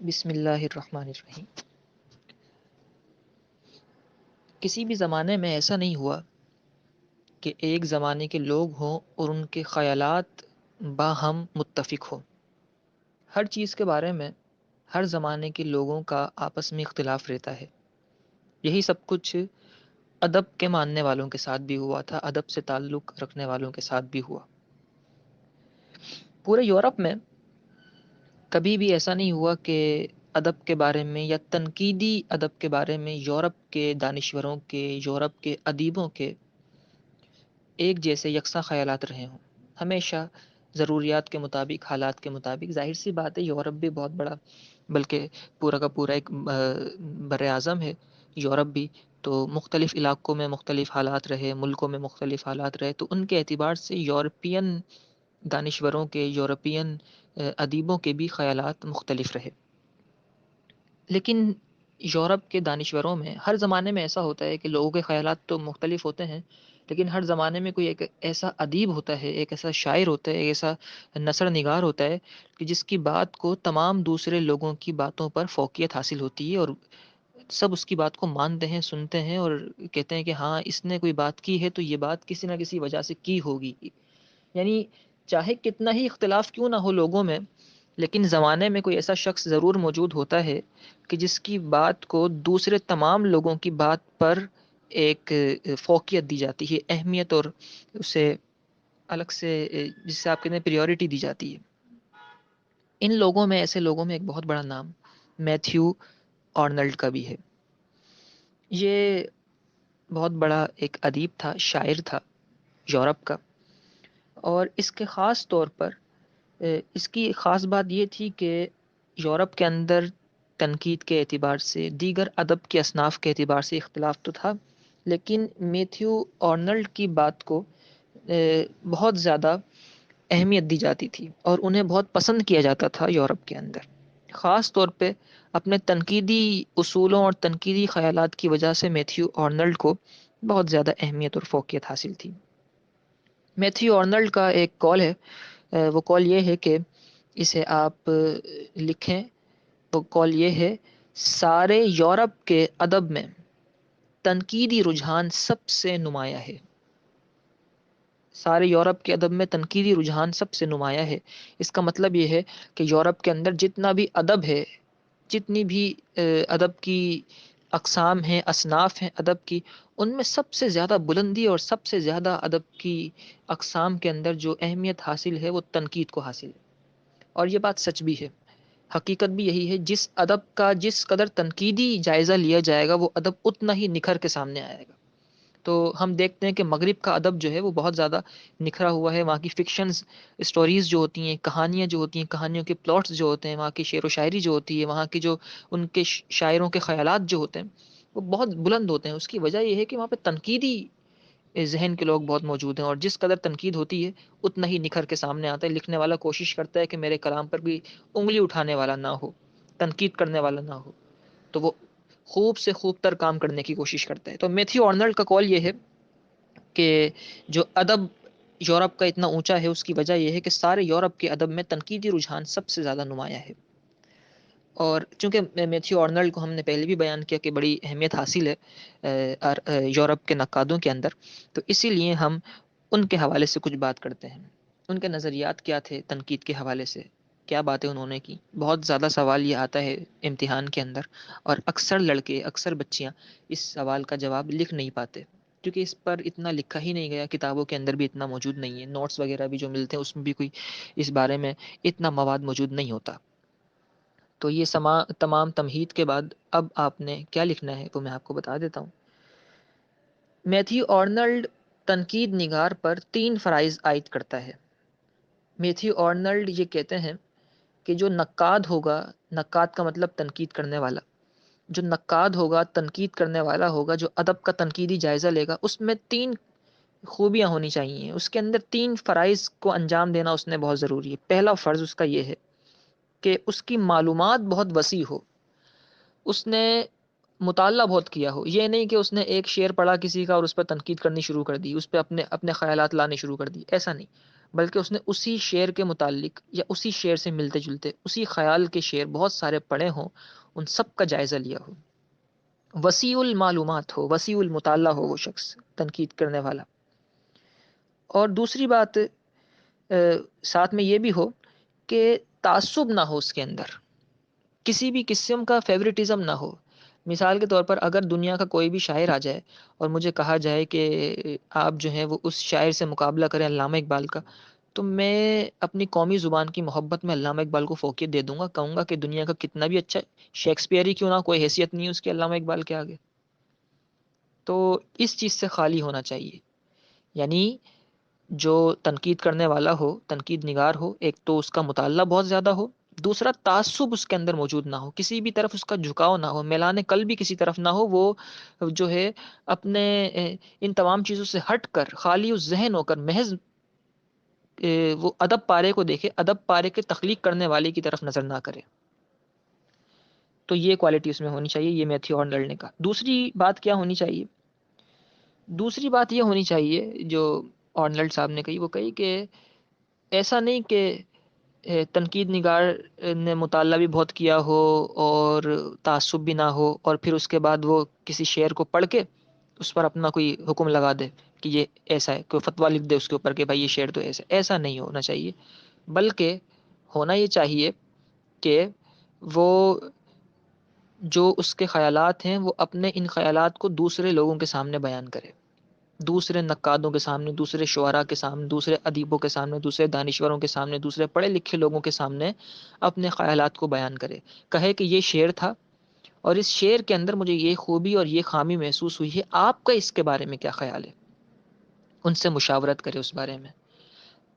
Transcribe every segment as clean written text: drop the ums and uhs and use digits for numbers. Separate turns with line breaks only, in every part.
بسم اللہ الرحمن الرحیم۔ کسی بھی زمانے میں ایسا نہیں ہوا کہ ایک زمانے کے لوگ ہوں اور ان کے خیالات باہم متفق ہوں۔ ہر چیز کے بارے میں ہر زمانے کے لوگوں کا آپس میں اختلاف رہتا ہے۔ یہی سب کچھ ادب کے ماننے والوں کے ساتھ بھی ہوا تھا، ادب سے تعلق رکھنے والوں کے ساتھ بھی ہوا۔ پورے یورپ میں کبھی بھی ایسا نہیں ہوا کہ ادب کے بارے میں یا تنقیدی ادب کے بارے میں یورپ کے دانشوروں کے، یورپ کے ادیبوں کے ایک جیسے یکساں خیالات رہے ہوں۔ ہمیشہ ضروریات کے مطابق، حالات کے مطابق۔ ظاہر سی بات ہے یورپ بھی بہت بڑا، بلکہ پورا کا پورا ایک بر اعظم ہے یورپ بھی، تو مختلف علاقوں میں مختلف حالات رہے، ملکوں میں مختلف حالات رہے، تو ان کے اعتبار سے یورپین دانشوروں کے، یورپین ادیبوں کے بھی خیالات مختلف رہے۔ لیکن یورپ کے دانشوروں میں ہر زمانے میں ایسا ہوتا ہے کہ لوگوں کے خیالات تو مختلف ہوتے ہیں، لیکن ہر زمانے میں کوئی ایک ایسا ادیب ہوتا ہے، ایک ایسا شاعر ہوتا ہے، ایک ایسا نثر نگار ہوتا ہے کہ جس کی بات کو تمام دوسرے لوگوں کی باتوں پر فوقیت حاصل ہوتی ہے، اور سب اس کی بات کو مانتے ہیں، سنتے ہیں، اور کہتے ہیں کہ ہاں اس نے کوئی بات کی ہے تو یہ بات کسی نہ کسی وجہ سے کی ہوگی۔ یعنی چاہے کتنا ہی اختلاف کیوں نہ ہو لوگوں میں، لیکن زمانے میں کوئی ایسا شخص ضرور موجود ہوتا ہے کہ جس کی بات کو دوسرے تمام لوگوں کی بات پر ایک فوقیت دی جاتی ہے، اہمیت، اور اسے الگ سے جس سے آپ کہتے ہیں پریورٹی دی جاتی ہے۔ ان لوگوں میں، ایسے لوگوں میں ایک بہت بڑا نام میتھیو آرنلڈ کا بھی ہے۔ یہ بہت بڑا ایک ادیب تھا، شاعر تھا یورپ کا، اور اس کے خاص طور پر اس کی خاص بات یہ تھی کہ یورپ کے اندر تنقید کے اعتبار سے، دیگر ادب کے اصناف کے اعتبار سے اختلاف تو تھا، لیکن میتھیو آرنلڈ کی بات کو بہت زیادہ اہمیت دی جاتی تھی اور انہیں بہت پسند کیا جاتا تھا یورپ کے اندر، خاص طور پہ اپنے تنقیدی اصولوں اور تنقیدی خیالات کی وجہ سے میتھیو آرنلڈ کو بہت زیادہ اہمیت اور فوقیت حاصل تھی۔ میتھیو آرنلڈ کا ایک قول ہے، وہ قول یہ ہے کہ اسے آپ لکھیں، وہ قول یہ ہے: سارے یورپ کے ادب میں تنقیدی رجحان سب سے نمایاں ہے۔ سارے یورپ کے ادب میں تنقیدی رجحان سب سے نمایاں ہے۔ اس کا مطلب یہ ہے کہ یورپ کے اندر جتنا بھی ادب ہے، جتنی بھی ادب کی اقسام ہیں، اصناف ہیں ادب کی، ان میں سب سے زیادہ بلندی اور سب سے زیادہ ادب کی اقسام کے اندر جو اہمیت حاصل ہے وہ تنقید کو حاصل ہے۔ اور یہ بات سچ بھی ہے، حقیقت بھی یہی ہے۔ جس ادب کا جس قدر تنقیدی جائزہ لیا جائے گا، وہ ادب اتنا ہی نکھر کے سامنے آئے گا۔ تو ہم دیکھتے ہیں کہ مغرب کا ادب جو ہے وہ بہت زیادہ نکھرا ہوا ہے۔ وہاں کی فکشنز، اسٹوریز جو ہوتی ہیں، کہانیاں جو ہوتی ہیں، کہانیوں کے پلاٹس جو ہوتے ہیں، وہاں کی شعر و شاعری جو ہوتی ہے، وہاں کی جو ان کے شاعروں کے خیالات جو ہوتے ہیں وہ بہت بلند ہوتے ہیں۔ اس کی وجہ یہ ہے کہ وہاں پہ تنقیدی ذہن کے لوگ بہت موجود ہیں، اور جس قدر تنقید ہوتی ہے اتنا ہی نکھر کے سامنے آتا ہے۔ لکھنے والا کوشش کرتا ہے کہ میرے کلام پر بھی انگلی اٹھانے والا نہ ہو، تنقید کرنے والا نہ ہو، تو وہ خوب سے خوب تر کام کرنے کی کوشش کرتا ہے۔ تو میتھیو آرنلڈ کا قول یہ ہے کہ جو ادب یورپ کا اتنا اونچا ہے، اس کی وجہ یہ ہے کہ سارے یورپ کے ادب میں تنقیدی رجحان سب سے زیادہ نمایاں ہے۔ اور چونکہ میتھیو آرنلڈ کو ہم نے پہلے بھی بیان کیا کہ بڑی اہمیت حاصل ہے یورپ کے نقادوں کے اندر، تو اسی لیے ہم ان کے حوالے سے کچھ بات کرتے ہیں۔ ان کے نظریات کیا تھے تنقید کے حوالے سے، کیا باتیں انہوں نے کی۔ بہت زیادہ سوال یہ آتا ہے امتحان کے اندر، اور اکثر لڑکے، اکثر بچیاں اس سوال کا جواب لکھ نہیں پاتے، کیونکہ اس پر اتنا لکھا ہی نہیں گیا، کتابوں کے اندر بھی اتنا موجود نہیں ہے، نوٹس وغیرہ بھی جو ملتے ہیں اس میں بھی کوئی اس بارے میں اتنا مواد موجود نہیں ہوتا۔ تو یہ تمام تمہید کے بعد اب آپ نے کیا لکھنا ہے وہ میں آپ کو بتا دیتا ہوں۔ میتھیو آرنلڈ تنقید نگار پر 3 فرائض عائد کرتا ہے۔ میتھیو آرنلڈ یہ کہتے ہیں کہ جو نقاد ہوگا، نقاد کا مطلب تنقید کرنے والا، جو نقاد ہوگا، تنقید کرنے والا ہوگا، جو ادب کا تنقیدی جائزہ لے گا، اس میں 3 خوبیاں ہونی چاہیے، اس کے اندر 3 فرائض کو انجام دینا اس نے بہت ضروری ہے۔ پہلا فرض اس کا یہ ہے کہ اس کی معلومات بہت وسیع ہو، اس نے مطالعہ بہت کیا ہو۔ یہ نہیں کہ اس نے ایک شعر پڑھا کسی کا اور اس پر تنقید کرنی شروع کر دی، اس پہ اپنے خیالات لانے شروع کر دی، ایسا نہیں۔ بلکہ اس نے اسی شعر کے متعلق یا اسی شعر سے ملتے جلتے اسی خیال کے شعر بہت سارے پڑھے ہوں، ان سب کا جائزہ لیا ہو، وسیع المعلومات ہو، وسیع المطالعہ ہو وہ شخص تنقید کرنے والا۔ اور دوسری بات ساتھ میں یہ بھی ہو کہ تعصب نہ ہو اس کے اندر، کسی بھی قسم کا فیوریٹزم نہ ہو۔ مثال کے طور پر اگر دنیا کا کوئی بھی شاعر آ جائے اور مجھے کہا جائے کہ آپ جو ہیں وہ اس شاعر سے مقابلہ کریں علامہ اقبال کا، تو میں اپنی قومی زبان کی محبت میں علامہ اقبال کو فوقیت دے دوں گا، کہوں گا کہ دنیا کا کتنا بھی اچھا شیکسپیئر ہی کیوں نہ، کوئی حیثیت نہیں ہے اس کی علامہ اقبال کے آگے۔ تو اس چیز سے خالی ہونا چاہیے، یعنی جو تنقید کرنے والا ہو، تنقید نگار ہو، ایک تو اس کا مطالعہ بہت زیادہ ہو، دوسرا تعصب اس کے اندر موجود نہ ہو، کسی بھی طرف اس کا جھکاؤ نہ ہو، میلان قلب بھی کسی طرف نہ ہو، وہ جو ہے اپنے ان تمام چیزوں سے ہٹ کر خالی اس ذہن ہو کر محض وہ ادب پارے کو دیکھے، ادب پارے کے تخلیق کرنے والے کی طرف نظر نہ کرے۔ تو یہ کوالٹی اس میں ہونی چاہیے، یہ میتھیو آرنلڈ نے کہا۔ دوسری بات کیا ہونی چاہیے؟ دوسری بات یہ ہونی چاہیے جو آرنلڈ صاحب نے کہی، وہ کہی کہ ایسا نہیں کہ تنقید نگار نے مطالعہ بھی بہت کیا ہو اور تعصب بھی نہ ہو، اور پھر اس کے بعد وہ کسی شعر کو پڑھ کے اس پر اپنا کوئی حکم لگا دے کہ یہ ایسا ہے، کوئی فتویٰ لکھ دے اس کے اوپر کہ بھائی یہ شعر تو ایسا، ایسا نہیں ہونا چاہیے۔ بلکہ ہونا یہ چاہیے کہ وہ جو اس کے خیالات ہیں وہ اپنے ان خیالات کو دوسرے لوگوں کے سامنے بیان کرے، دوسرے نقادوں کے سامنے، دوسرے شعراء کے سامنے، دوسرے ادیبوں کے سامنے، دوسرے دانشوروں کے سامنے، دوسرے پڑھے لکھے لوگوں کے سامنے اپنے خیالات کو بیان کرے، کہے کہ یہ شعر تھا اور اس شعر کے اندر مجھے یہ خوبی اور یہ خامی محسوس ہوئی ہے، آپ کا اس کے بارے میں کیا خیال ہے؟ ان سے مشاورت کرے اس بارے میں۔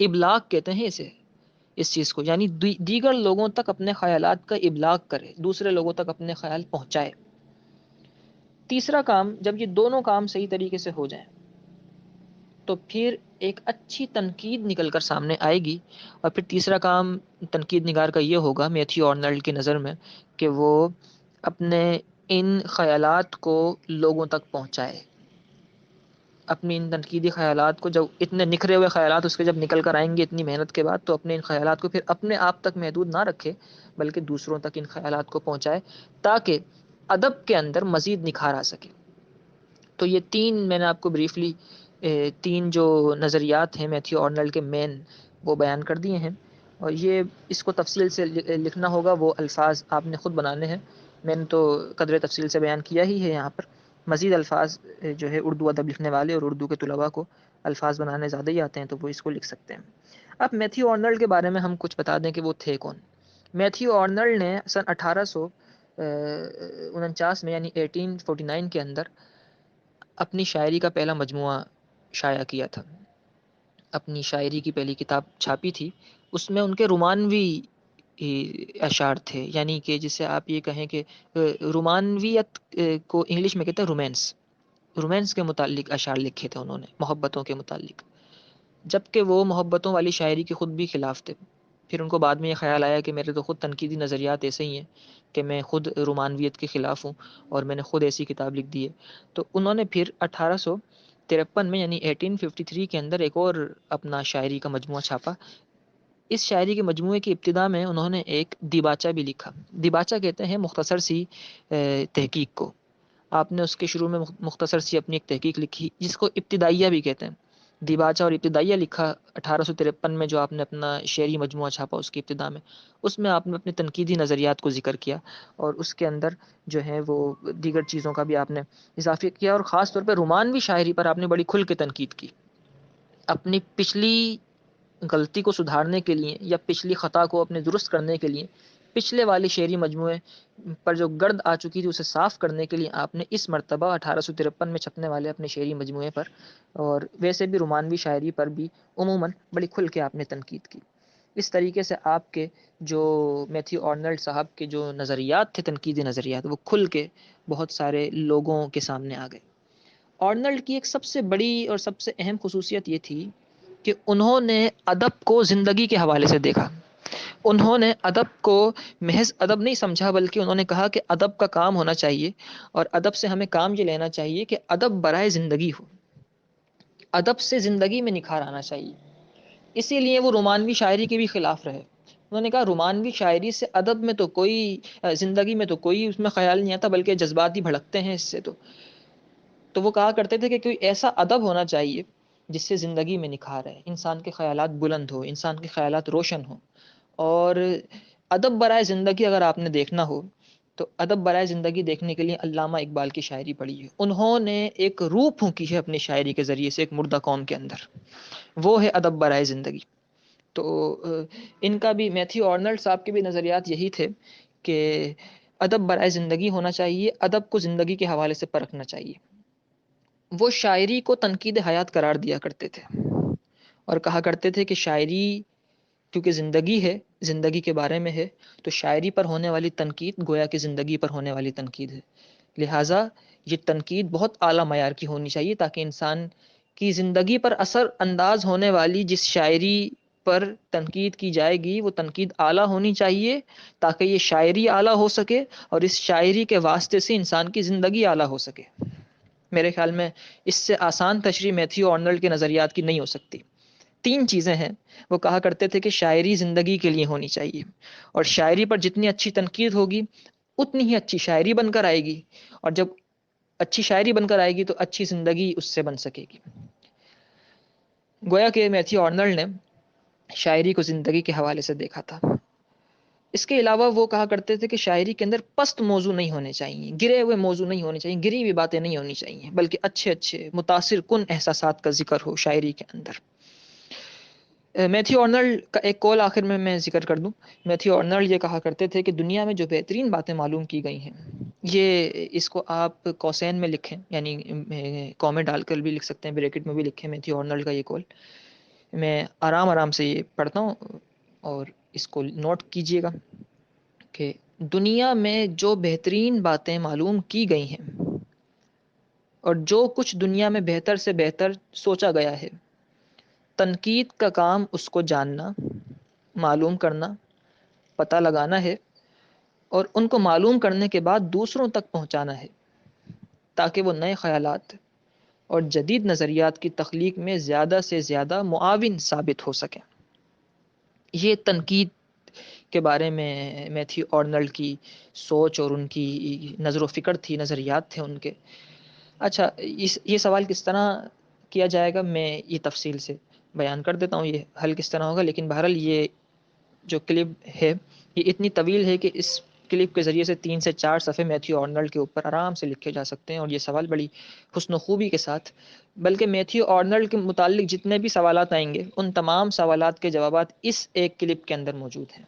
ابلاغ کہتے ہیں اسے، اس چیز کو، یعنی دیگر لوگوں تک اپنے خیالات کا ابلاغ کرے، دوسرے لوگوں تک اپنے خیال پہنچائے۔ تیسرا کام، جب یہ دونوں کام صحیح طریقے سے ہو جائیں تو پھر ایک اچھی تنقید نکل کر سامنے آئے گی۔ اور پھر تیسرا کام تنقید نگار کا یہ ہوگا میتھیو آرنلڈ کی نظر میں کہ وہ اپنے ان خیالات کو لوگوں تک پہنچائے، اپنی ان تنقیدی خیالات کو، جب اتنے نکھرے ہوئے خیالات اس کے جب نکل کر آئیں گے اتنی محنت کے بعد، تو اپنے ان خیالات کو پھر اپنے آپ تک محدود نہ رکھے بلکہ دوسروں تک ان خیالات کو پہنچائے، تاکہ ادب کے اندر مزید نکھار آ سکے۔ تو یہ تین میں نے آپ کو بریفلی تین جو نظریات ہیں میتھیو آرنلڈ کے مین، وہ بیان کر دیے ہیں، اور یہ اس کو تفصیل سے لکھنا ہوگا، وہ الفاظ آپ نے خود بنانے ہیں، میں نے تو قدر تفصیل سے بیان کیا ہی ہے یہاں پر۔ مزید الفاظ جو ہے اردو ادب لکھنے والے اور اردو کے طلباء کو الفاظ بنانے زیادہ ہی آتے ہیں تو وہ اس کو لکھ سکتے ہیں۔ اب میتھیو آرنلڈ کے بارے میں ہم کچھ بتا دیں کہ وہ تھے کون۔ میتھیو آرنلڈ نے سن 1849 میں، یعنی 1849 کے اندر اپنی شاعری کا پہلا مجموعہ شائع کیا تھا، اپنی شاعری کی پہلی کتاب چھاپی تھی، اس میں ان کے رومانوی اشعار تھے، یعنی کہ جسے آپ یہ کہیں کہ رومانویت کو انگلش میں کہتے ہیں رومانس، رومانس کے متعلق اشعار لکھے تھے انہوں نے، محبتوں کے متعلق، جبکہ وہ محبتوں والی شاعری کے خود بھی خلاف تھے۔ پھر ان کو بعد میں یہ خیال آیا کہ میرے تو خود تنقیدی نظریات ایسے ہی ہیں کہ میں خود رومانویت کے خلاف ہوں اور میں نے خود ایسی کتاب لکھ دی ہے۔ تو انہوں نے پھر 1853 میں، یعنی 1853 کے اندر ایک اور اپنا شاعری کا مجموعہ چھاپا۔ اس شاعری کے مجموعے کی ابتدا میں انہوں نے ایک دیباچہ بھی لکھا۔ دیباچہ کہتے ہیں مختصر سی تحقیق کو، آپ نے اس کے شروع میں مختصر سی اپنی ایک تحقیق لکھی جس کو ابتدائیہ بھی کہتے ہیں۔ دیباچہ اور ابتدائیہ لکھا 1853 میں، جو آپ نے اپنا شعری مجموعہ چھاپا اس کی ابتدا میں، اس میں آپ نے اپنے تنقیدی نظریات کو ذکر کیا اور اس کے اندر جو ہے وہ دیگر چیزوں کا بھی آپ نے اضافہ کیا، اور خاص طور پہ رومانوی شاعری پر آپ نے بڑی کھل کے تنقید کی، اپنی پچھلی غلطی کو سدھارنے کے لیے یا پچھلی خطا کو اپنے درست کرنے کے لیے، پچھلے والے شعری مجموعے پر جو گرد آ چکی تھی اسے صاف کرنے کے لیے آپ نے اس مرتبہ 1853 میں چھپنے والے اپنے شعری مجموعے پر، اور ویسے بھی رومانوی شاعری پر بھی عموماً بڑی کھل کے آپ نے تنقید کی۔ اس طریقے سے آپ کے جو میتھیو آرنلڈ صاحب کے جو نظریات تھے، تنقیدی نظریات، وہ کھل کے بہت سارے لوگوں کے سامنے آ گئے۔ آرنلڈ کی ایک سب سے بڑی اور سب سے اہم خصوصیت یہ تھی کہ انہوں نے ادب کو زندگی کے حوالے سے دیکھا۔ انہوں نے ادب کو محض ادب نہیں سمجھا، بلکہ انہوں نے کہا کہ ادب کا کام ہونا چاہیے، اور ادب سے ہمیں کام یہ لینا چاہیے کہ ادب برائے زندگی ہو، ادب سے زندگی میں نکھار آنا چاہیے۔ اسی لیے وہ رومانوی شاعری کے بھی خلاف رہے. انہوں نے کہا رومانوی شاعری سے ادب میں تو کوئی زندگی میں تو کوئی اس میں خیال نہیں آتا، بلکہ جذبات ہی بھڑکتے ہیں اس سے. تو وہ کہا کرتے تھے کہ کوئی ایسا ادب ہونا چاہیے جس سے زندگی میں نکھار ہے، انسان کے خیالات بلند ہو، انسان کے خیالات روشن ہوں. اور ادب برائے زندگی اگر آپ نے دیکھنا ہو تو ادب برائے زندگی دیکھنے کے لیے علامہ اقبال کی شاعری پڑھی ہے. انہوں نے ایک روح پھونکی ہے اپنی شاعری کے ذریعے سے ایک مردہ قوم کے اندر، وہ ہے ادب برائے زندگی. تو ان کا بھی، میتھیو آرنلڈ صاحب کے بھی نظریات یہی تھے کہ ادب برائے زندگی ہونا چاہیے، ادب کو زندگی کے حوالے سے پرکھنا چاہیے. وہ شاعری کو تنقید حیات قرار دیا کرتے تھے اور کہا کرتے تھے کہ شاعری کیونکہ زندگی ہے، زندگی کے بارے میں ہے، تو شاعری پر ہونے والی تنقید گویا کہ زندگی پر ہونے والی تنقید ہے. لہٰذا یہ تنقید بہت اعلیٰ معیار کی ہونی چاہیے تاکہ انسان کی زندگی پر اثر انداز ہونے والی جس شاعری پر تنقید کی جائے گی وہ تنقید اعلیٰ ہونی چاہیے تاکہ یہ شاعری اعلیٰ ہو سکے اور اس شاعری کے واسطے سے انسان کی زندگی اعلیٰ ہو سکے. میرے خیال میں اس سے آسان تشریح میتھیو آرنلڈ کے نظریات کی نہیں ہو سکتی. 3 چیزیں ہیں. وہ کہا کرتے تھے کہ شاعری زندگی کے لیے ہونی چاہیے اور شاعری پر جتنی اچھی تنقید ہوگی اتنی ہی اچھی شاعری بن کر آئے گی، اور جب اچھی شاعری بن کر آئے گی تو اچھی زندگی اس سے بن سکے گی. گویا کہ میتھیو آرنلڈ نے شاعری کو زندگی کے حوالے سے دیکھا تھا. اس کے علاوہ وہ کہا کرتے تھے کہ شاعری کے اندر پست موضوع نہیں ہونے چاہیے، گرے ہوئے موضوع نہیں ہونے چاہیے، گری ہوئی باتیں نہیں ہونی چاہیے، بلکہ اچھے اچھے متاثر کن احساسات کا ذکر ہو شاعری کے اندر. میتھیو آرنلڈ کا ایک قول آخر میں ذکر کر دوں. میتھیو آرنلڈ یہ کہا کرتے تھے کہ دنیا میں جو بہترین باتیں معلوم کی گئی ہیں، یہ اس کو آپ کوسین میں لکھیں، یعنی کامے ڈال کر بھی لکھ سکتے ہیں، بریکٹ میں بھی لکھیں. میتھیو آرنلڈ کا یہ قول میں آرام سے یہ پڑھتا ہوں اور اس کو نوٹ کیجئے گا کہ دنیا میں جو بہترین باتیں معلوم کی گئی ہیں اور جو کچھ دنیا میں بہتر سے بہتر سوچا گیا ہے، تنقید کا کام اس کو جاننا، معلوم کرنا، پتہ لگانا ہے اور ان کو معلوم کرنے کے بعد دوسروں تک پہنچانا ہے تاکہ وہ نئے خیالات اور جدید نظریات کی تخلیق میں زیادہ سے زیادہ معاون ثابت ہو سکیں. یہ تنقید کے بارے میں میتھیو آرنلڈ کی سوچ اور ان کی نظر و فکر تھی، نظریات تھے ان کے. اچھا، یہ سوال کس طرح کیا جائے گا میں یہ تفصیل سے بیان کر دیتا ہوں، یہ حل کس طرح ہوگا. لیکن بہرحال یہ جو کلپ ہے یہ اتنی طویل ہے کہ اس کلپ کے ذریعے سے 3 سے 4 صفحے میتھیو آرنلڈ کے اوپر آرام سے لکھے جا سکتے ہیں اور یہ سوال بڑی حسن و خوبی کے ساتھ، بلکہ میتھیو آرنلڈ کے متعلق جتنے بھی سوالات آئیں گے ان تمام سوالات کے جوابات اس ایک کلپ کے اندر موجود ہیں.